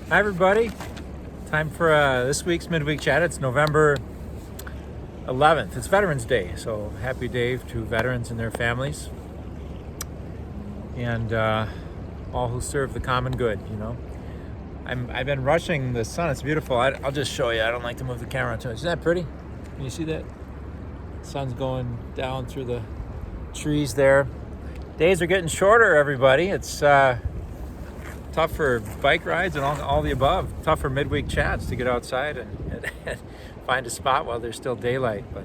Hi everybody, time for this week's midweek chat. It's November 11th. It's Veterans Day, so happy day to veterans and their families and all who serve the common good, you know. I've been rushing the sun. It's beautiful. I'll just show you. I don't like to move the camera too much. Isn't that pretty? Can you see that? The sun's going down through the trees there. Days are getting shorter, everybody. It's tough for bike rides and all the above. Tough for midweek chats to get outside and find a spot while there's still daylight. But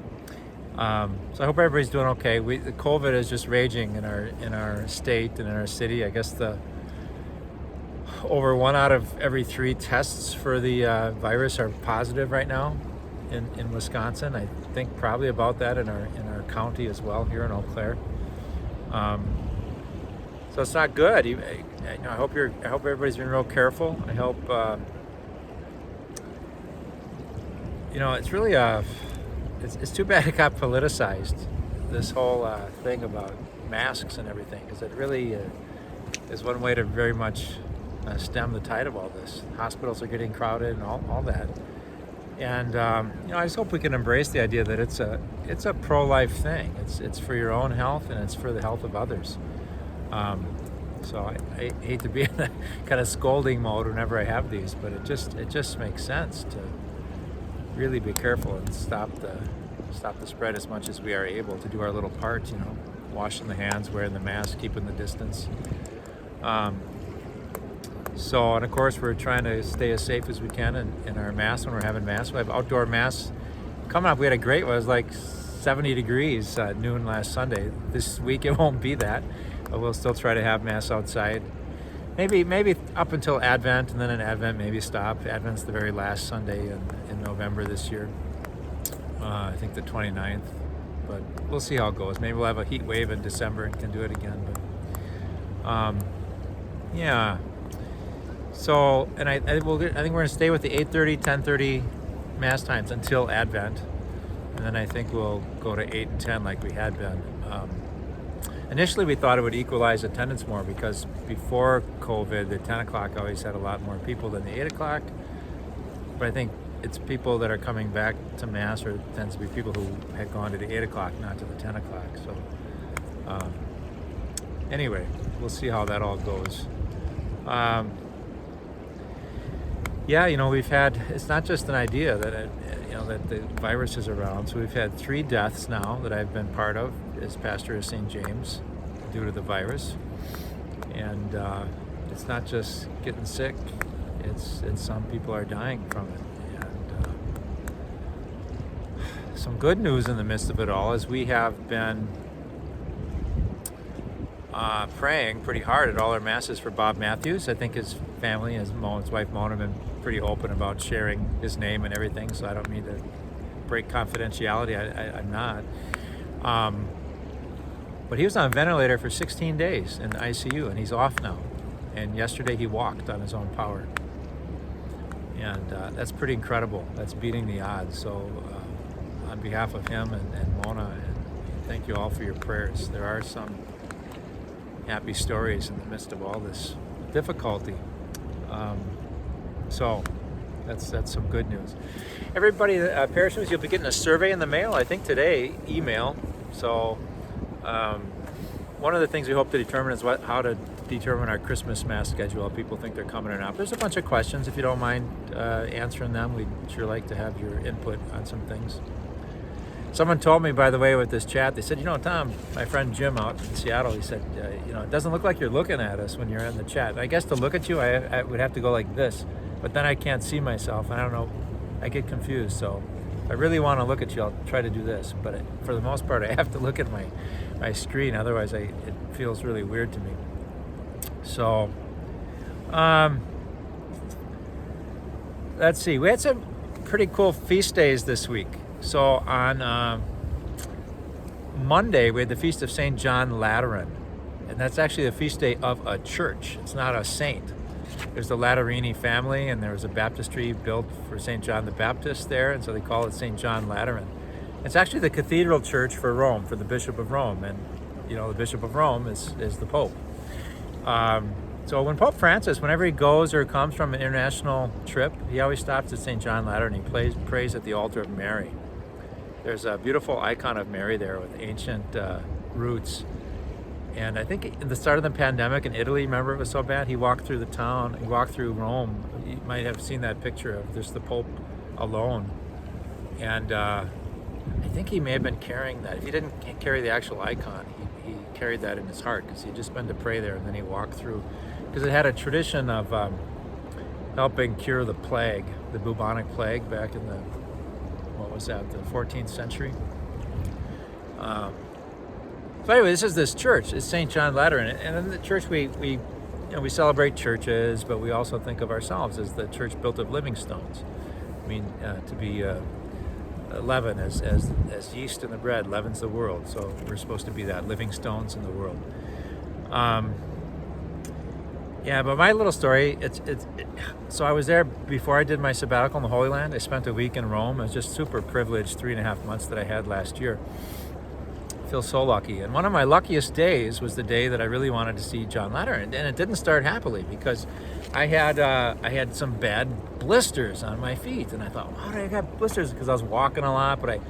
so I hope everybody's doing okay. The COVID is just raging in our state and in our city. I guess over 1 out of every 3 tests for the virus are positive right now in Wisconsin. I think probably about that in our county as well here in Eau Claire. So it's not good. I hope everybody's been real careful. I hope it's really it's too bad it got politicized, this whole thing about masks and everything, because it really is one way to very much stem the tide of all this. Hospitals are getting crowded and all that. And I just hope we can embrace the idea that it's a pro-life thing. It's for your own health and it's for the health of others. So I hate to be in a kind of scolding mode whenever I have these, but it just makes sense to really be careful and stop the spread as much as we are able, to do our little part, washing the hands, wearing the mask, keeping the distance. So, and of course, we're trying to stay as safe as we can in our masks when we're having masks. We have outdoor masks coming up. We had it was like 70 degrees noon last Sunday. This week it won't be that, but we'll still try to have masks outside. Maybe up until Advent, and then in Advent maybe stop. Advent's the very last Sunday in November this year. I think the 29th, but we'll see how it goes. Maybe we'll have a heat wave in December and can do it again. But yeah. So, and I think we're going to stay with the 8:30, 10:30 mass times until Advent, and then I think we'll go to 8 and 10 like we had been. Initially, we thought it would equalize attendance more because before COVID, the 10 o'clock always had a lot more people than the 8 o'clock. But I think it's people that are coming back to mass, or it tends to be people who had gone to the 8 o'clock, not to the 10 o'clock. So, anyway, we'll see how that all goes. Yeah, we've had, it's not just an idea that that the virus is around. So we've had 3 deaths now that I've been part of as pastor of St. James due to the virus. And it's not just getting sick, it's some people are dying from it. And some good news in the midst of it all is we have been praying pretty hard at all our masses for Bob Matthews. I think his family, his wife Mona, have been pretty open about sharing his name and everything, so I don't mean to break confidentiality. I'm not. But he was on a ventilator for 16 days in the ICU, and he's off now. And yesterday he walked on his own power. And that's pretty incredible. That's beating the odds. So on behalf of him and Mona, and thank you all for your prayers. There are some happy stories in the midst of all this difficulty. So that's some good news. Everybody, parishioners, you'll be getting a survey in the mail, I think today, email. So one of the things we hope to determine is how to determine our Christmas mass schedule, if people think they're coming or not. There's a bunch of questions. If you don't mind answering them, we'd sure like to have your input on some things. Someone told me, by the way, with this chat, they said, Tom, my friend Jim out in Seattle, he said, it doesn't look like you're looking at us when you're in the chat. I guess to look at you, I would have to go like this, but then I can't see myself. I don't know, I get confused. So if I really want to look at you, I'll try to do this. But for the most part, I have to look at my screen. Otherwise, it feels really weird to me. So, let's see. We had some pretty cool feast days this week. So on Monday, we had the Feast of St. John Lateran. And that's actually the feast day of a church. It's not a saint. There's the Laterini family, and there was a baptistry built for St. John the Baptist there, and so they call it St. John Lateran. It's actually the cathedral church for Rome, for the Bishop of Rome. And, the Bishop of Rome is the Pope. So So when Pope Francis, whenever he goes or comes from an international trip, he always stops at St. John Lateran and he prays at the altar of Mary. There's a beautiful icon of Mary there with ancient roots. And I think at the start of the pandemic in Italy, remember it was so bad? He walked through the town, he walked through Rome. You might have seen that picture of just the Pope alone. And I think he may have been carrying that. If he didn't carry the actual icon, he carried that in his heart because he'd just been to pray there and then he walked through. Because it had a tradition of helping cure the plague, the bubonic plague back in the, what was that, the 14th century. So anyway, this is this church. It's St. John Lateran, and in the church we celebrate churches, but we also think of ourselves as the church built of living stones. I mean, to be leaven, as yeast in the bread leavens the world. So we're supposed to be that, living stones in the world. Yeah, but my little story, so I was there before I did my sabbatical in the Holy Land. I spent a week in Rome. It was just super privileged 3.5 months that I had last year. I feel so lucky. And one of my luckiest days was the day that I really wanted to see John Lateran. And it didn't start happily because I had some bad blisters on my feet. And I thought, why did I have blisters? Because I was walking a lot, but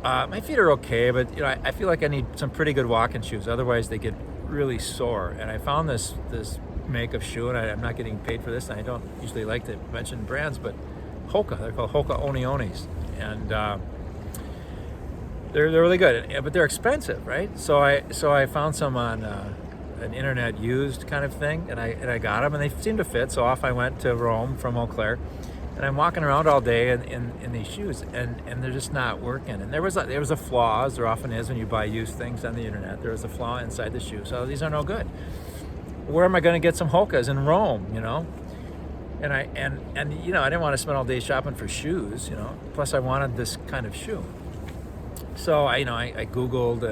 my feet are okay, but I feel like I need some pretty good walking shoes. Otherwise they get really sore. And I found this make of shoe, and I'm not getting paid for this, and I don't usually like to mention brands, but Hoka, they're called Hoka Oni Onis, and they're really good, but they're expensive, right? So I found some on an internet used kind of thing, and I got them, and they seemed to fit. So off I went to Rome from Eau Claire, and I'm walking around all day in these shoes, and they're just not working. And there was a flaw, as there often is when you buy used things on the internet. There was a flaw inside the shoe, so these are no good. Where am I going to get some Hokas in Rome? And I didn't want to spend all day shopping for shoes. Plus I wanted this kind of shoe. So I Googled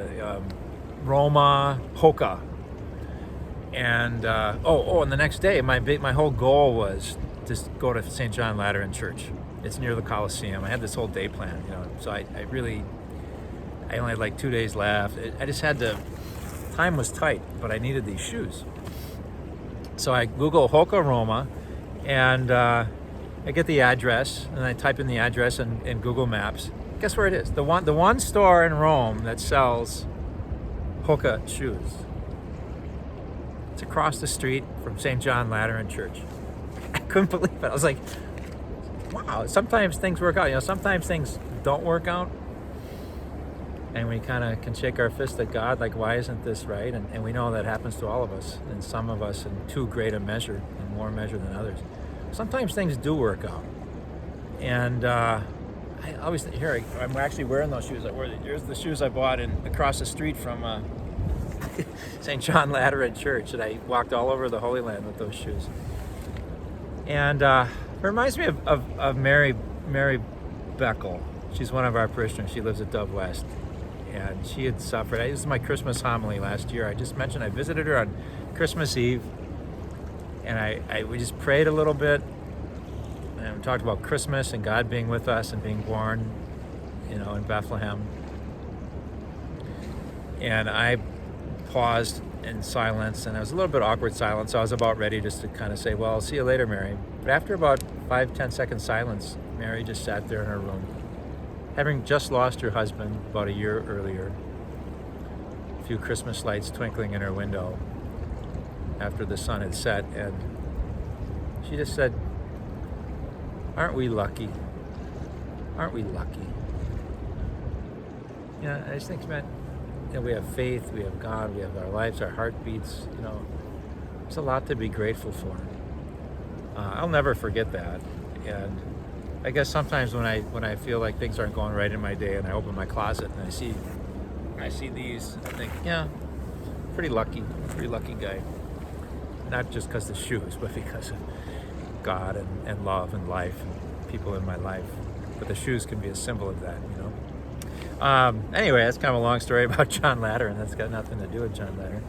Roma Hoka, and and the next day my whole goal was just go to St. John Lateran Church. It's near the Colosseum. I had this whole day planned, so I only had like 2 days left. I just had to, time was tight, but I needed these shoes. So I Google Hoka Roma, and I get the address, and I type in the address in Google Maps. Guess where it is? The one store in Rome that sells Hoka shoes. It's across the street from St. John Lateran Church. I couldn't believe it. I was like, wow, sometimes things work out. Sometimes things don't work out. And we kind of can shake our fist at God, like, why isn't this right? And we know that happens to all of us, and some of us in too great a measure, and more measure than others. Sometimes things do work out. And I always think, here, I'm actually wearing those shoes. Here's the shoes I bought across the street from St. John Lateran Church, and I walked all over the Holy Land with those shoes. And it reminds me of Mary Beckel. She's one of our parishioners. She lives at Dove West. And she had suffered. This is my Christmas homily last year. I just mentioned I visited her on Christmas Eve, and we just prayed a little bit, and we talked about Christmas and God being with us and being born, in Bethlehem. And I paused in silence, and it was a little bit awkward silence. So I was about ready just to kind of say, "Well, I'll see you later, Mary." But after about 5-10 seconds silence, Mary just sat there in her room, having just lost her husband about a year earlier. A few Christmas lights twinkling in her window after the sun had set, and she just said, "Aren't we lucky? Aren't we lucky?" I just think, man, we have faith, we have God, we have our lives, our heartbeats. There's a lot to be grateful for. I'll never forget that. And I guess sometimes when I feel like things aren't going right in my day, and I open my closet and I see these, I think, yeah, pretty lucky guy. Not just because of the shoes, but because of God and love and life and people in my life. But the shoes can be a symbol of that, Anyway, that's kind of a long story about John Lateran. That's got nothing to do with John Lateran.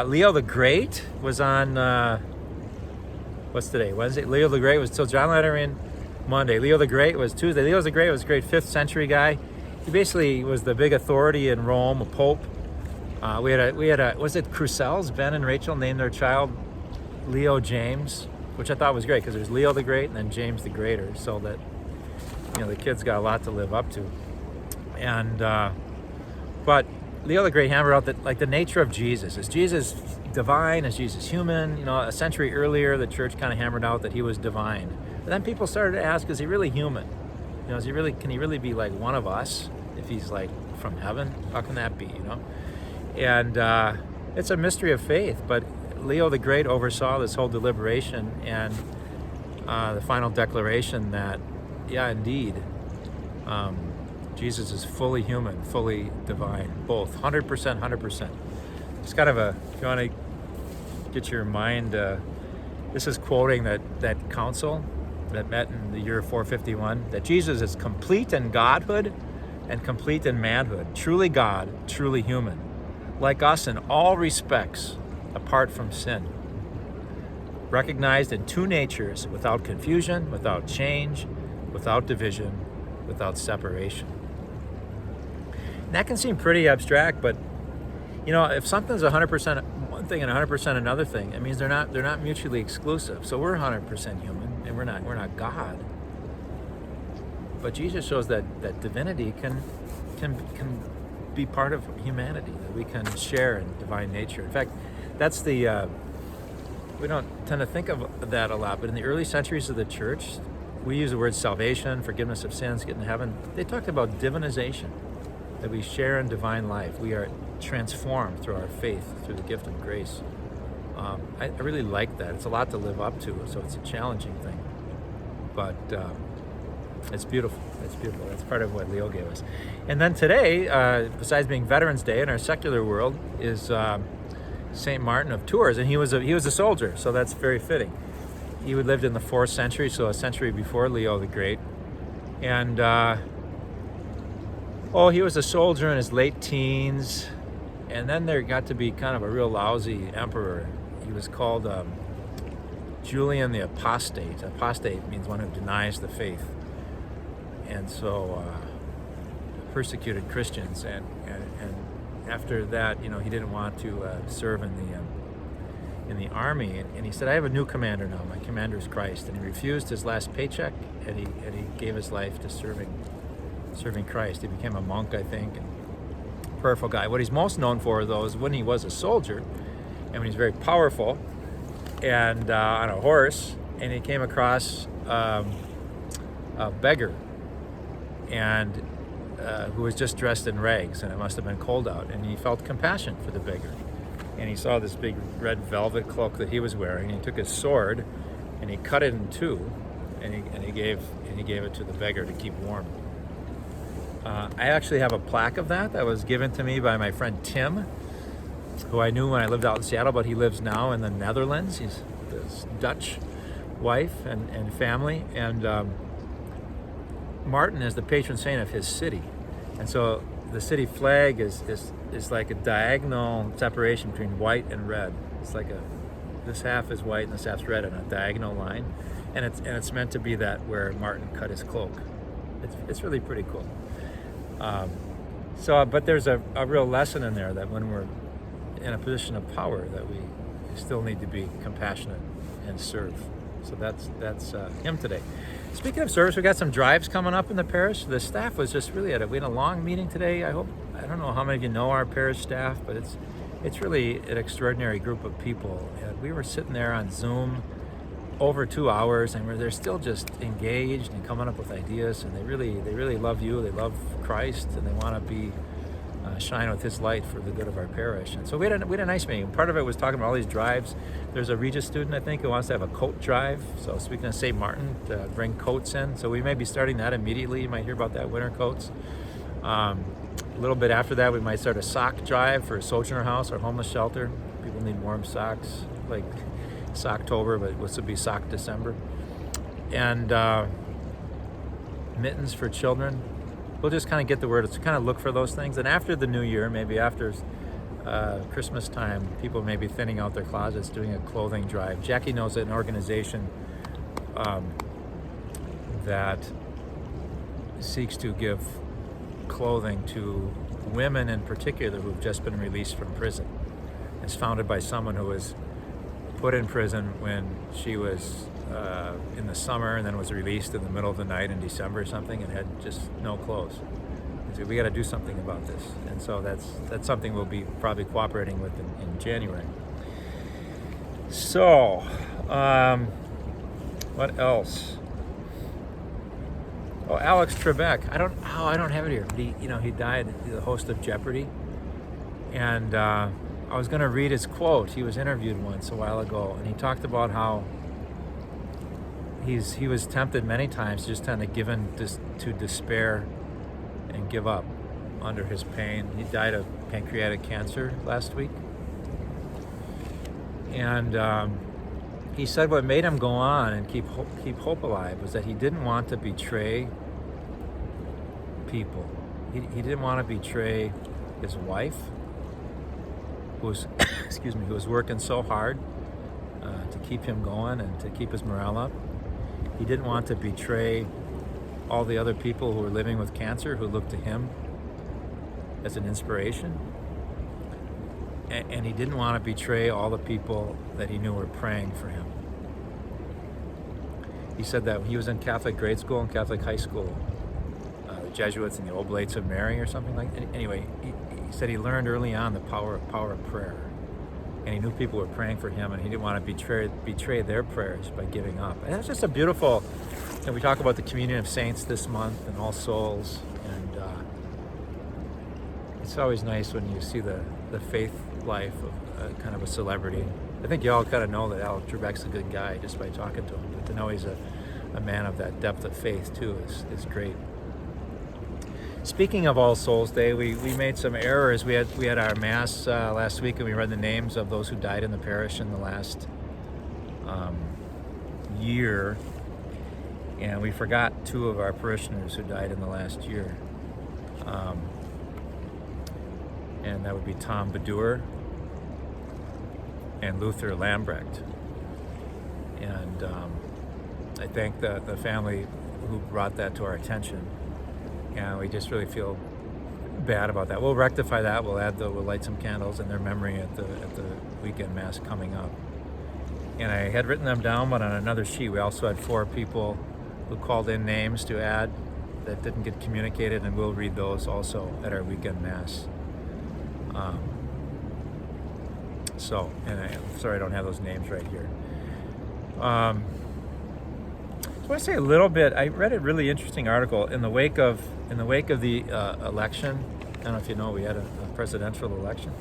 Leo the Great was on, what's today? Wednesday? Leo the Great was till John Lateran Monday. Leo the Great was Tuesday. Leo the Great was a great 5th century guy. He basically was the big authority in Rome, a pope. We had a was it Cruselles? Ben and Rachel named their child Leo James, which I thought was great because there's Leo the Great and then James the Greater, so that the kid's got a lot to live up to. And but Leo the Great hammered out that like the nature of Jesus. Is Jesus divine? Is Jesus human? A century earlier, the church kind of hammered out that he was divine. But then people started to ask, is he really human? Can he really be like one of us if he's like from heaven? How can that be? And it's a mystery of faith. But Leo the Great oversaw this whole deliberation and the final declaration that, yeah, indeed, Jesus is fully human, fully divine, both 100%, 100%. It's kind of if you want to get your mind, this is quoting that council that met in the year 451, that Jesus is complete in godhood and complete in manhood, truly God, truly human, like us in all respects, apart from sin, recognized in two natures, without confusion, without change, without division, without separation. And that can seem pretty abstract, but if something's 100% one thing and 100% another thing, it means they're not mutually exclusive. So we're 100% human, and we're not God. But Jesus shows that divinity can be part of humanity, that we can share in divine nature. In fact, that's we don't tend to think of that a lot, but in the early centuries of the church, we use the word salvation, forgiveness of sins, getting to heaven. They talked about divinization, that we share in divine life. We are transformed through our faith, through the gift of grace. I really like that. It's a lot to live up to, so it's a challenging thing. But it's beautiful. It's beautiful. That's part of what Leo gave us. And then today, besides being Veterans Day in our secular world, is St. Martin of Tours, and he was a soldier, so that's very fitting. He lived in the 4th century, so a century before Leo the Great. And he was a soldier in his late teens, and then there got to be kind of a real lousy emperor. He was called Julian the Apostate. Apostate means one who denies the faith. And so persecuted Christians, and after that, he didn't want to serve in the army, and he said, I have a new commander now. My commander is Christ. And he refused his last paycheck, and he gave his life to serving Christ. He became a monk, I think, and a prayerful guy. What he's most known for, though, is when he was a soldier, and when he's very powerful and on a horse, and he came across a beggar, and who was just dressed in rags, and it must have been cold out, and he felt compassion for the beggar. And he saw this big red velvet cloak that he was wearing, and he took his sword and he cut it in two, and he gave it to the beggar to keep warm. I actually have a plaque of that was given to me by my friend Tim, who I knew when I lived out in Seattle, but he lives now in the Netherlands. He's this Dutch wife and family, and Martin is the patron saint of his city, and so the city flag is like a diagonal separation between white and red. It's like this half is white and this half's red in a diagonal line, and it's meant to be that where Martin cut his cloak. It's really pretty cool. But there's a real lesson in there that when we're in a position of power, that we still need to be compassionate and serve. So that's him today. Speaking of service, we got some drives coming up in the parish. The staff was just really we had a long meeting today. I don't know how many of you know our parish staff, but it's really an extraordinary group of people. And we were sitting there on Zoom over 2 hours, and they're still just engaged and coming up with ideas, and they really love you. They love Christ, and they want to be shine with His light for the good of our parish. And so we had a nice meeting. Part of it was talking about all these drives. There's a Regis student, I think, who wants to have a coat drive. So speaking of St. Martin, to bring coats in. So we may be starting that immediately. You might hear about that, winter coats. A little bit after that, we might start a sock drive for Sojourner House, our homeless shelter. People need warm socks, like Socktober, but this would be Sock December. And mittens for children. We'll just kind of get the word, to kind of look for those things. And after the new year, maybe after Christmas time, people may be thinning out their closets, doing a clothing drive. Jackie knows an organization that seeks to give clothing to women in particular who've just been released from prison. It's founded by someone who was put in prison when she was in the summer, and then was released in the middle of the night in December or something, and had just no clothes. He said, we got to do something about this. And so that's something we'll be probably cooperating with in January. So, what else? Oh, Alex Trebek. I don't have it here. He died, the host of Jeopardy. And I was going to read his quote. He was interviewed once a while ago, and he talked about how he was tempted many times just kind of given to despair and give up under his pain. He died of pancreatic cancer last week. And he said what made him go on and keep hope alive was that he didn't want to betray people. He didn't want to betray his wife, who was who was working so hard to keep him going and to keep his morale up. He didn't want to betray all the other people who were living with cancer, who looked to him as an inspiration. And he didn't want to betray all the people that he knew were praying for him. He said that he was in Catholic grade school and Catholic high school, the Jesuits and the Oblates of Mary or something like that. Anyway, he said he learned early on the power of prayer. And he knew people were praying for him, and he didn't want to betray their prayers by giving up. And it's just a beautiful, we talk about the communion of saints this month and All Souls, and it's always nice when you see the faith life of kind of a celebrity. I think you all kind of know that Alex Trebek's a good guy just by talking to him, but to know he's a man of that depth of faith too is great. Speaking of All Souls Day, we made some errors. We had our Mass last week, and we read the names of those who died in the parish in the last year, and we forgot two of our parishioners who died in the last year. And that would be Tom Badur and Luther Lambrecht. And I thank the family who brought that to our attention. And we just really feel bad about that. We'll rectify that. We'll light some candles in their memory at the weekend Mass coming up. And I had written them down, but on another sheet we also had 4 people who called in names to add that didn't get communicated, and we'll read those also at our weekend Mass. And I'm sorry I don't have those names right here. So I want to say a little bit. I read a really interesting article in the wake of the election. I don't know if you know, we had a presidential election.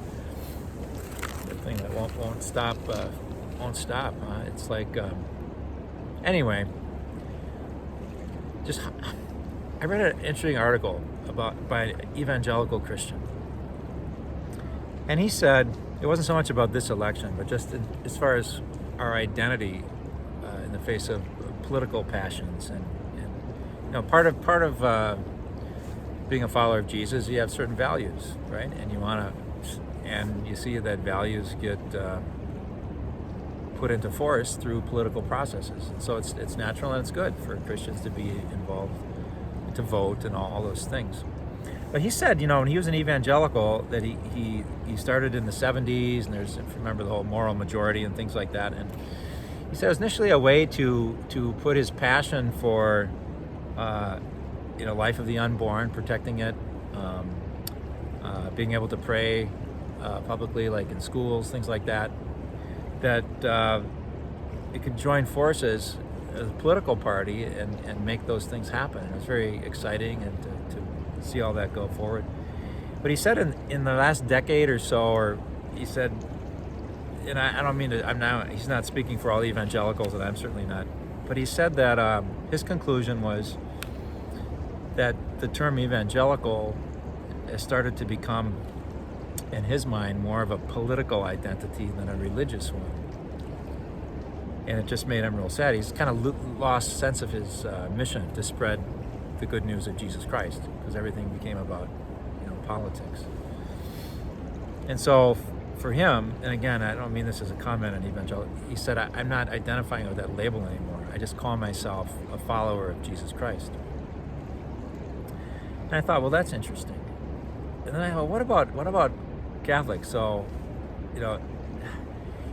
The thing that won't stop. It's like anyway. I read an interesting article by an evangelical Christian, and he said it wasn't so much about this election, but just as far as our identity in the face of political passions, and part of being a follower of Jesus, you have certain values, right? And you see that values get put into force through political processes. So it's natural and it's good for Christians to be involved, to vote and all those things. But he said, when he was an evangelical, that he started in the 70s, and if you remember the whole moral majority and things like that. And he said it was initially a way to put his passion for, life of the unborn, protecting it, being able to pray publicly, like in schools, things like that, that it could join forces as a political party and make those things happen. And it was very exciting, and to see all that go forward. But he said in the last decade or so, he said, and I don't mean to, he's not speaking for all evangelicals, and I'm certainly not, but he said that his conclusion was that the term evangelical has started to become, in his mind, more of a political identity than a religious one. And it just made him real sad. He's kind of lost sense of his mission to spread the good news of Jesus Christ, because everything became about politics. And so for him, and again, I don't mean this as a comment on evangelical, he said, I'm not identifying with that label anymore. I just call myself a follower of Jesus Christ. And I thought, well, that's interesting. And then I thought, what about Catholics? So,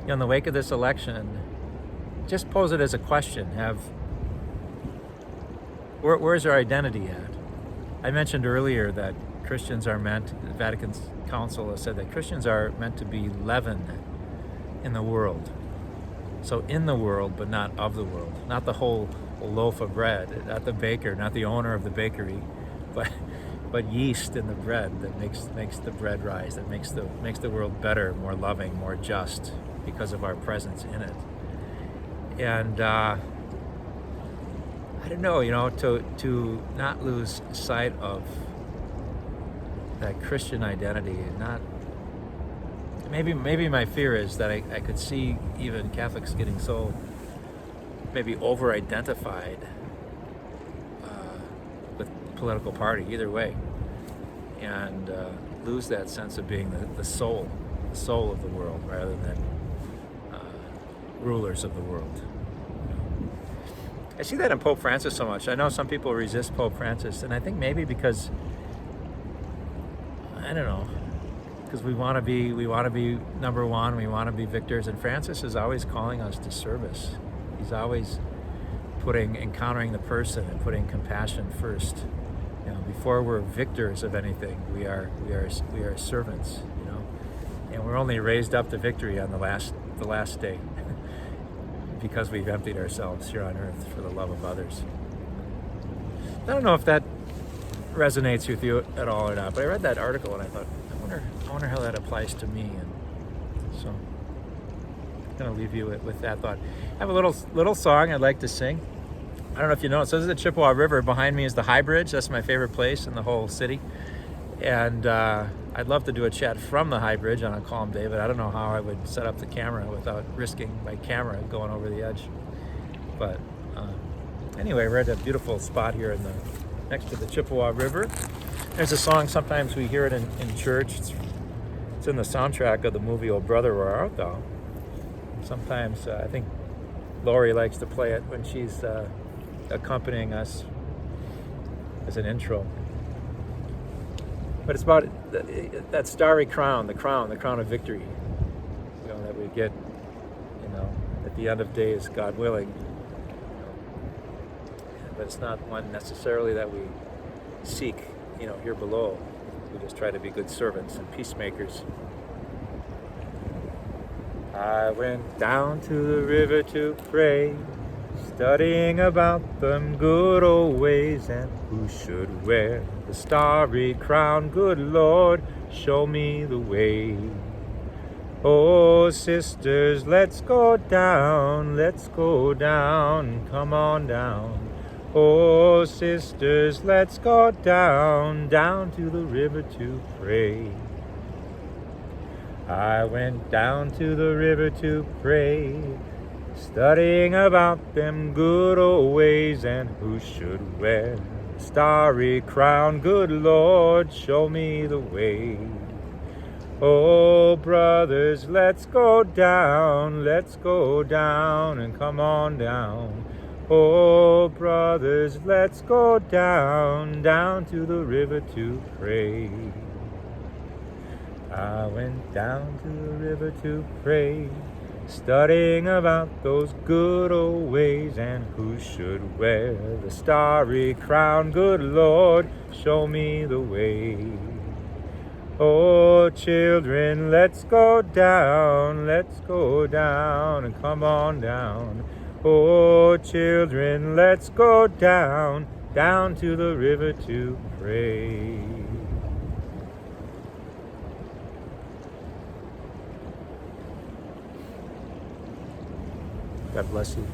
in the wake of this election, just pose it as a question. Where's our identity at? I mentioned earlier that Christians are meant, the Vatican Council has said that Christians are meant to be leaven in the world. So in the world, but not of the world. Not the whole loaf of bread, not the baker, not the owner of the bakery, but yeast in the bread that makes the bread rise, that makes the world better, more loving, more just because of our presence in it. And I don't know, to not lose sight of that Christian identity, and not maybe my fear is that I could see even Catholics getting so maybe over-identified with political party either way, and lose that sense of being the soul of the world rather than rulers of the world. I see that in Pope Francis so much. I know some people resist Pope Francis, and I think maybe because, I don't know, because we want to be number one, we want to be victors, and Francis is always calling us to service. He's always encountering the person and putting compassion first. Before we're victors of anything, we are servants. And we're only raised up to victory on the last day, because we've emptied ourselves here on earth for the love of others. I don't know if that resonates with you at all or not, but I read that article and I thought, I wonder how that applies to me. And so I'm going to leave you with that thought. I have a little song I'd like to sing. I don't know if you know it. So this is the Chippewa River. Behind me is the High Bridge. That's my favorite place in the whole city. And I'd love to do a chat from the High Bridge on a calm day, but I don't know how I would set up the camera without risking my camera going over the edge. But anyway, we're at a beautiful spot here next to the Chippewa River. There's a song, sometimes we hear it in church. It's in the soundtrack of the movie Oh Brother, Where Art Thou? Sometimes I think Lori likes to play it when she's accompanying us as an intro. But it's about that starry crown, the crown of victory, that we get, at the end of days, God willing. But it's not one necessarily that we seek, here below. We just try to be good servants and peacemakers. I went down to the river to pray, studying about them good old ways, and who should wear the starry crown? Good Lord, show me the way. Oh, sisters, let's go down, come on down. Oh, sisters, let's go down to the river to pray. I went down to the river to pray, studying about them good old ways, and who should wear the starry crown? Good Lord, show me the way. Oh, brothers, let's go down, and come on down. Oh, brothers, let's go down to the river to pray. I went down to the river to pray, studying about those good old ways, and who should wear the starry crown? Good Lord, show me the way. Oh, children, let's go down, and come on down. Oh, children, let's go down to the river to pray. God bless you.